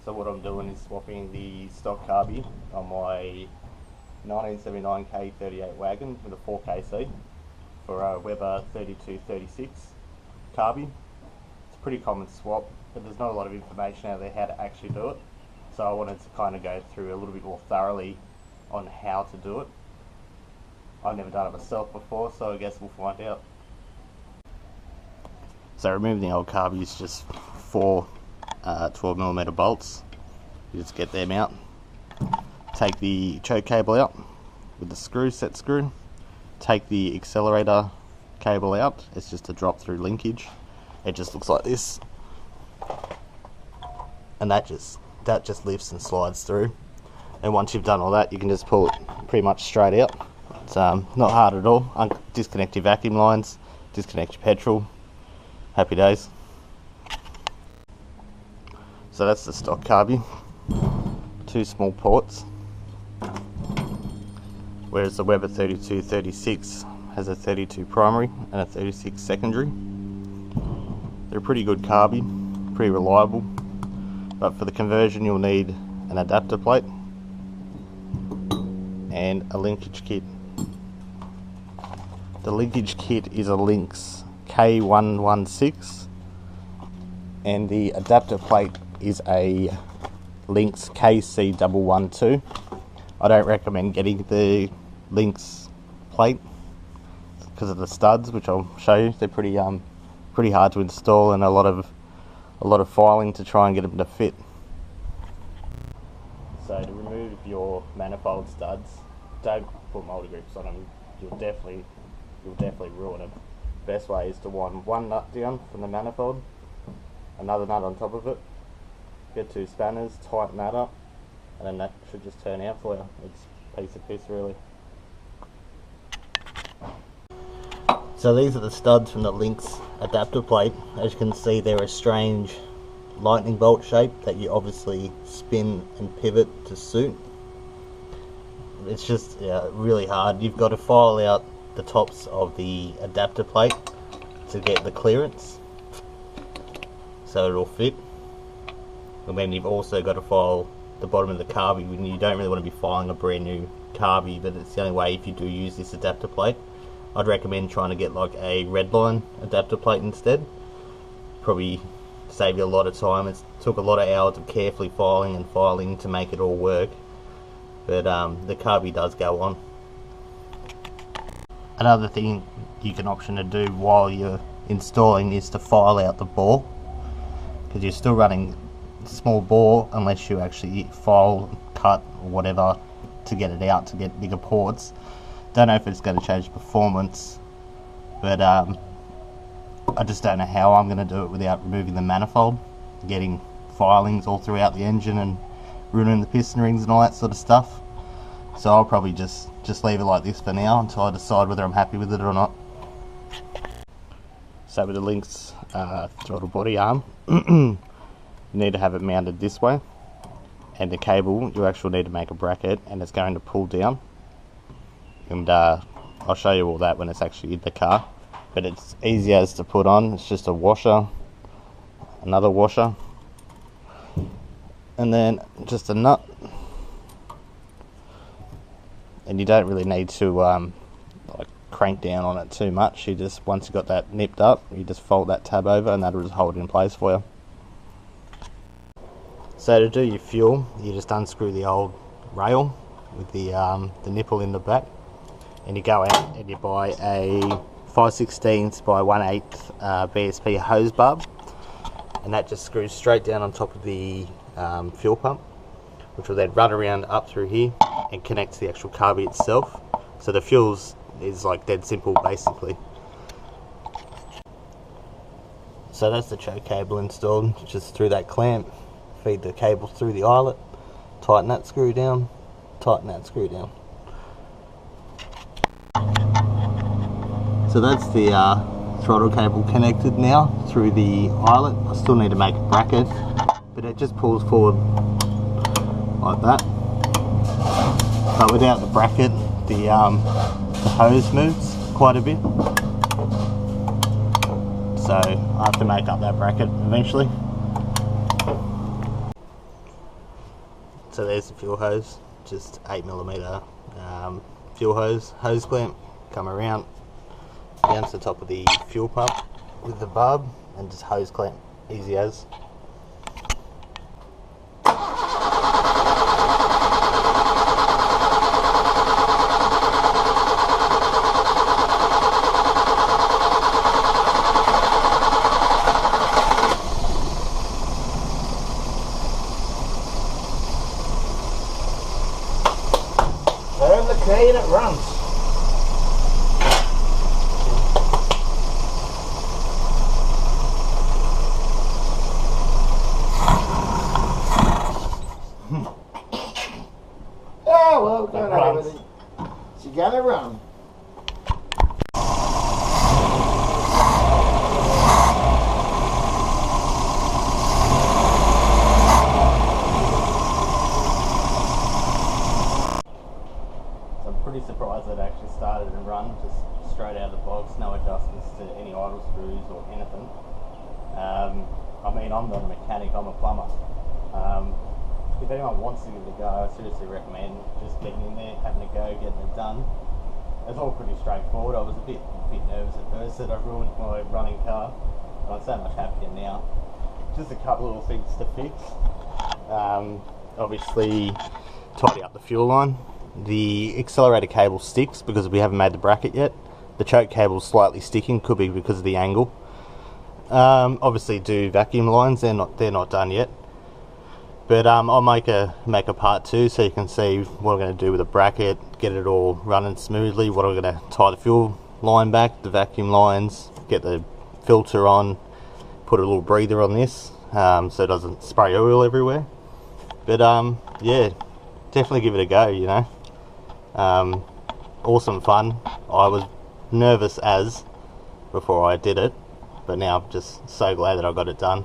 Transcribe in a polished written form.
So what I'm doing is swapping the stock carbi on my 1979 K38 wagon with a 4KC for a Weber 3236 carbi. It's a pretty common swap, but there's not a lot of information out there how to actually do it. So I wanted to kind of go through a little bit more thoroughly on how to do it. I've never done it myself before, so I guess we'll find out. So removing the old carbi is just 4 12mm bolts. You just get them out. Take the choke cable out with the screw, set screw. Take the accelerator cable out. It's just a drop through linkage. It just looks like this, and that just lifts and slides through. And once you've done all that, you can just pull it pretty much straight out. It's not hard at all. Disconnect your vacuum lines, disconnect your petrol. Happy days. So that's the stock carbi. 2 small ports, whereas the Weber 3236 has a 32 primary and a 36 secondary. They're a pretty good carbi, pretty reliable, but for the conversion you'll need an adapter plate and a linkage kit. The linkage kit is a Lynx K116 and the adapter plate is a Lynx KC112. I don't recommend getting the Lynx plate because of the studs, which I'll show you. They're pretty hard to install and a lot of filing to try and get them to fit. So to remove your manifold studs, don't put multi grips on them. You'll definitely ruin them. Best way is to wind one nut down from the manifold, another nut on top of it, get 2 spanners, tighten that up, and then that should just turn out for you. It's a piece of piss really. So these are the studs from the Lynx adapter plate. As you can see, they're a strange lightning bolt shape that you obviously spin and pivot to suit. It's just really hard. You've got to file out the tops of the adapter plate to get the clearance so it'll fit, and then you've also got to file the bottom of the carbi. When you don't really want to be filing a brand new carbi, but it's the only way if you do use this adapter plate. I'd recommend trying to get like a redline adapter plate instead. Probably save you a lot of time. It took a lot of hours of carefully filing to make it all work, but the carbi does go on. Another thing you can option to do while you're installing is to file out the bore, because you're still running small bore unless you actually file, cut or whatever to get it out to get bigger ports. Don't know if it's going to change performance, but I just don't know how I'm going to do it without removing the manifold, getting filings all throughout the engine and ruining the piston rings and all that sort of stuff. So I'll probably just leave it like this for now until I decide whether I'm happy with it or not. So with the Lynx throttle body arm, you need to have it mounted this way, and the cable you actually need to make a bracket, and it's going to pull down, and I'll show you all that when it's actually in the car, but it's easy as to put on. It's just a washer, another washer, and then just a nut. And you don't really need to like crank down on it too much. You just, once you've got that nipped up, you just fold that tab over and that'll just hold it in place for you. So to do your fuel, you just unscrew the old rail with the nipple in the back, and you go out and you buy a 5/16 by 1/8 BSP hose barb, and that just screws straight down on top of the fuel pump, which will then run around up through here and connect to the actual carbi itself. So the fuels is like dead simple basically. So that's the choke cable installed, just through that clamp. Feed the cable through the eyelet, tighten that screw down, tighten that screw down. So that's the throttle cable connected now through the eyelet. I still need to make a bracket, but it just pulls forward like that. But without the bracket, the hose moves quite a bit. So I have to make up that bracket eventually. So there's the fuel hose, just 8mm fuel hose clamp, come around down to the top of the fuel pump with the barb and just hose clamp, easy as. Turn the key and it runs. Oh well, don't know everything. She's gonna run. Pretty surprised that it actually started and run just straight out of the box, no adjustments to any idle screws or anything. I mean, I'm not a mechanic, I'm a plumber. If anyone wants to give it a go, I seriously recommend just getting in there, having a go, getting it done. It's all pretty straightforward. I was a bit nervous at first that I ruined my running car, but I'm so much happier now. Just a couple little things to fix. Obviously, tidy up the fuel line. The accelerator cable sticks because we haven't made the bracket yet. The choke cable's slightly sticking, could be because of the angle. Obviously do vacuum lines, they're not done yet. But I'll make a part 2 so you can see what I'm going to do with the bracket, get it all running smoothly, what I'm going to tie the fuel line back, the vacuum lines, get the filter on, put a little breather on this so it doesn't spray oil everywhere. But yeah, definitely give it a go, you know. Awesome fun. I was nervous before I did it, but now I'm just so glad that I got it done.